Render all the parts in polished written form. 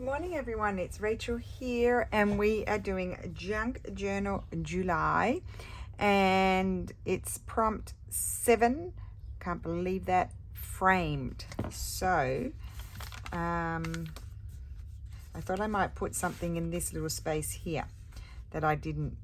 morning everyone, it's Rachel here and we are doing Junk Journal July and it's prompt 7. Can't believe that. Framed. So I thought I might put something in this little space here that I didn't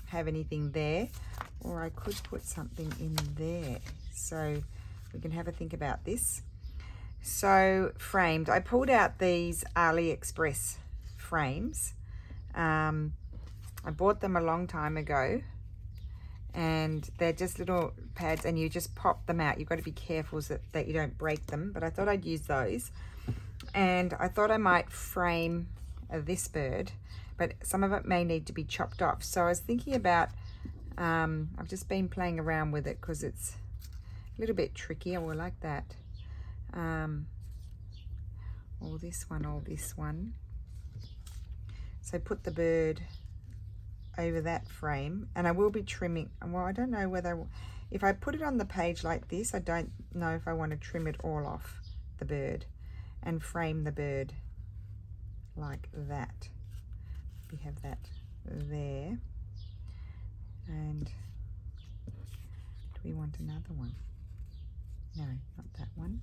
have anything there, or I could put something in there, so we can have a think about this. So framed, I pulled out these AliExpress frames. I bought them a long time ago and they're just little pads and you just pop them out. You've got to be careful that you don't break them, but I thought I'd use those. And I thought I might frame this bird, but some of it may need to be chopped off. So I was thinking about, I've just been playing around with it because it's a little bit tricky. I will like that. Or this one. So put the bird over that frame, and I will be trimming. Well, I don't know whether, if I put it on the page like this, I don't know if I want to trim it all off the bird and frame the bird like that. We have that there. And do we want another one? No, not that one.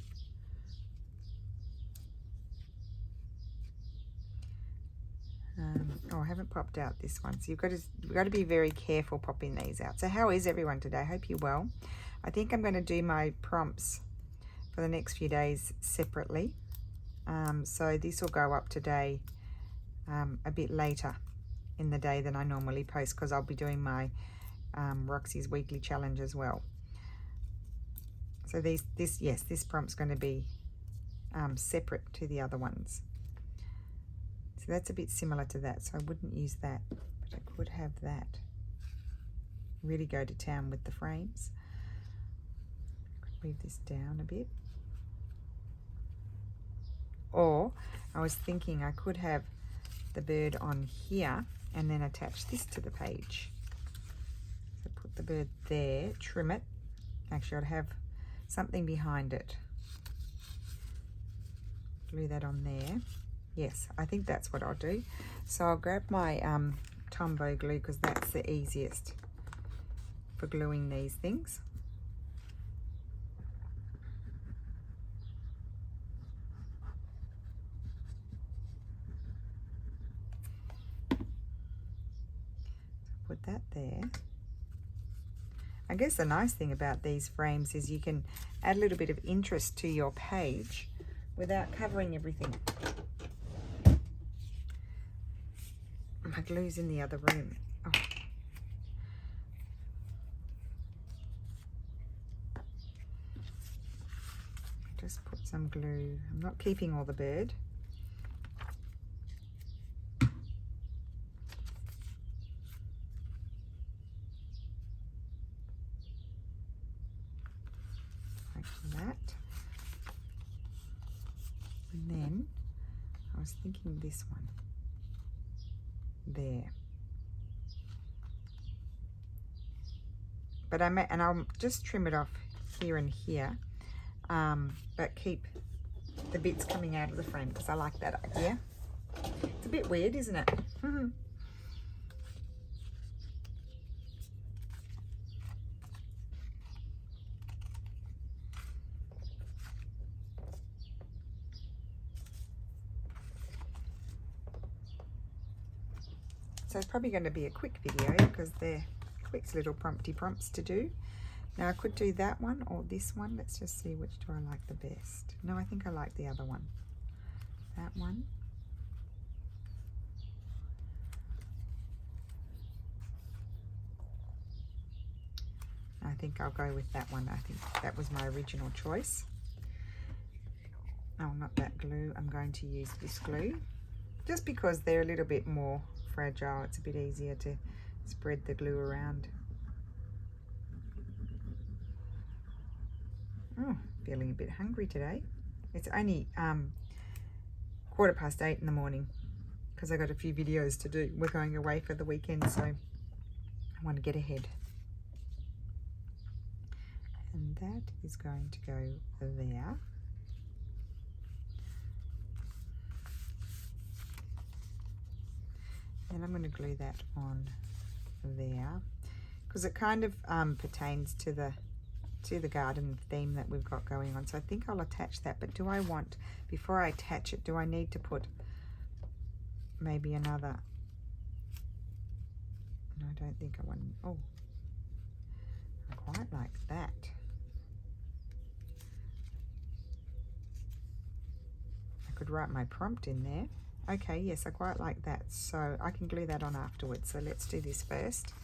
Oh, I haven't popped out this one, so you've got to be very careful popping these out. So how is everyone today? I hope you're well. I think I'm going to do my prompts for the next few days separately. So this will go up today a bit later in the day than I normally post, because I'll be doing my Roxy's weekly challenge as well. So this prompt's going to be separate to the other ones. So that's a bit similar to that, so I wouldn't use that, but I could have that. Really go to town with the frames. I could move this down a bit. Or I was thinking I could have the bird on here and then attach this to the page. So put the bird there, trim it. Actually, I'd have something behind it. Glue that on there. Yes, I think that's what I'll do. So I'll grab my Tombow glue because that's the easiest for gluing these things. Put that there. I guess the nice thing about these frames is you can add a little bit of interest to your page without covering everything. My glue's in the other room. Oh. Just put some glue. I'm not keeping all the bird. Like that. And then I was thinking this one. There, but I'll just trim it off here and here, but keep the bits coming out of the frame because I like that idea. It's a bit weird, isn't it? So it's probably going to be a quick video because they're quick little prompty prompts to do. Now I could do that one or this one. Let's just see which do I like the best. No, I think I like the other one. That one. I think I'll go with that one. I think that was my original choice. Oh, not that glue. I'm going to use this glue just because they're a little bit more fragile. It's a bit easier to spread the glue around. Oh, feeling a bit hungry today. It's only 8:15 in the morning because I got a few videos to do. We're going away for the weekend, so I want to get ahead. And that is going to go there. And I'm going to glue that on there because it kind of pertains to the garden theme that we've got going on. So I think I'll attach that. But do I want, before I attach it, do I need to put maybe another? No, I don't think I want. Oh, I quite like that. I could write my prompt in there. Okay, yes, I quite like that. So I can glue that on afterwards. So let's do this first.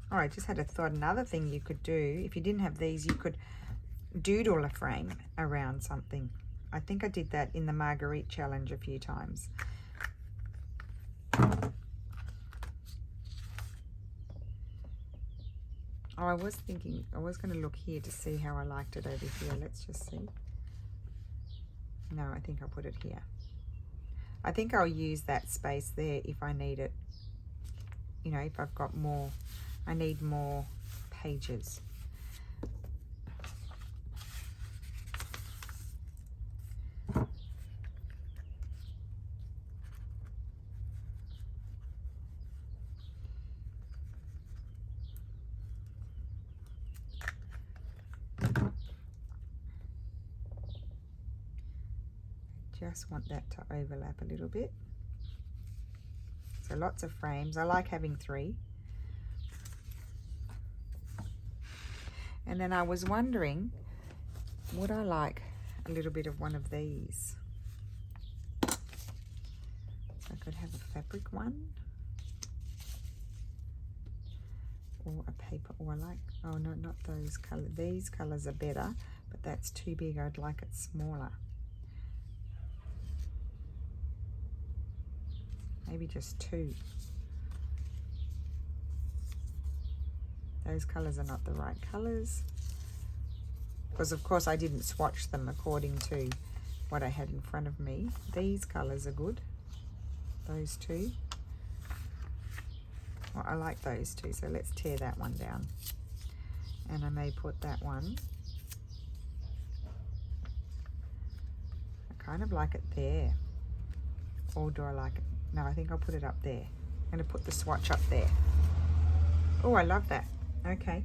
Oh, I just had a thought. Another thing you could do, if you didn't have these, you could doodle a frame around something. I think I did that in the Marguerite challenge a few times. Oh, I was thinking, I was going to look here to see how I liked it over here. Let's just see. No, I think I'll put it here. I think I'll use that space there if I need it. You know, if I've got more, I need more pages. Just want that to overlap a little bit. So lots of frames. I like having 3. And then I was wondering, would I like a little bit of one of these? I could have a fabric one. Or a paper, or I like, oh no, not those colors. These colors are better, but that's too big. I'd like it smaller. Maybe just 2. Those colors are not the right colors. Because of course I didn't swatch them according to what I had in front of me. These colors are good. Those 2. Well, I like those 2, so let's tear that one down. And I may put that one. I kind of like it there. Or do I like it? No, I think I'll put it up there. I'm going to put the swatch up there. Oh, I love that. Okay.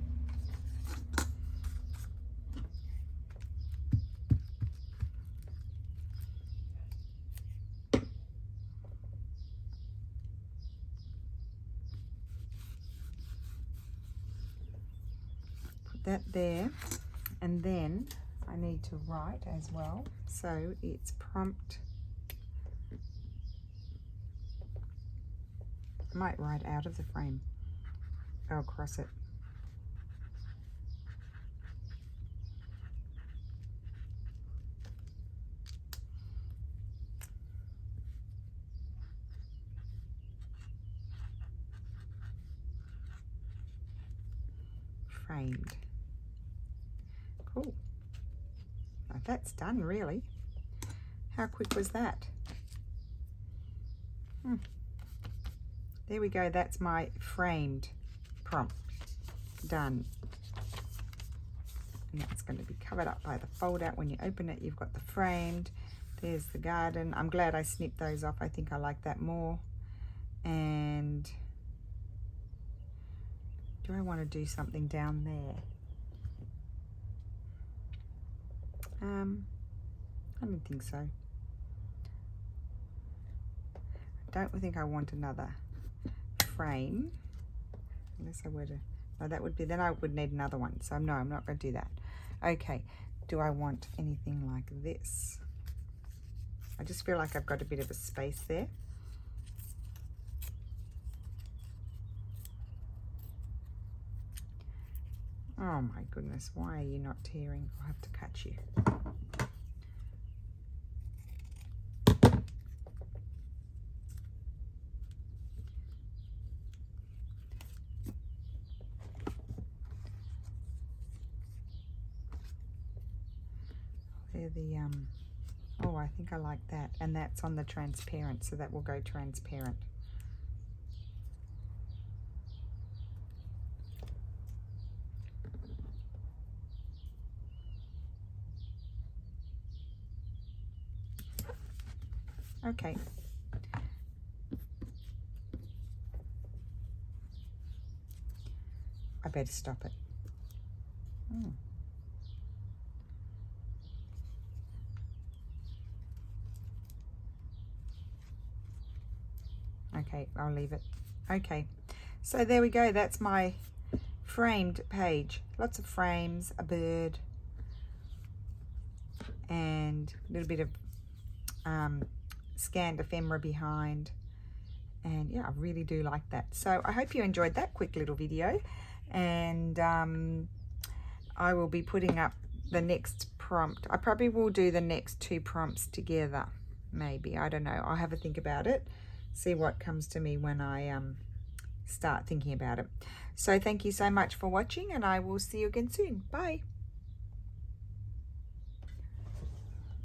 Put that there. And then I need to write as well. So it's prompt. I might write out of the frame. Go across it. Framed. Cool. Now that's done, really. How quick was that? There we go. That's my framed prompt. Done. And that's going to be covered up by the fold out. When you open it, you've got the framed. There's the garden. I'm glad I snipped those off. I think I like that more. And do I want to do something down there? I don't think so. I don't think I want another frame. Unless I were to, no, that would be, then I would need another one. So no, I'm not going to do that. Okay, do I want anything like this? I just feel like I've got a bit of a space there. Oh my goodness, why are you not tearing? I'll have to cut you. They're the, oh, I think I like that. And that's on the transparent, so that will go transparent. Okay. I better stop it. Okay, I'll leave it. Okay, so there we go. That's my framed page. Lots of frames, a bird, and a little bit of scanned ephemera behind. And yeah, I really do like that. So I hope you enjoyed that quick little video, and I will be putting up the next prompt. I probably will do the next 2 prompts together, maybe. I don't know. I'll have a think about it, see what comes to me when I start thinking about it. So thank you so much for watching, and I will see you again soon. Bye.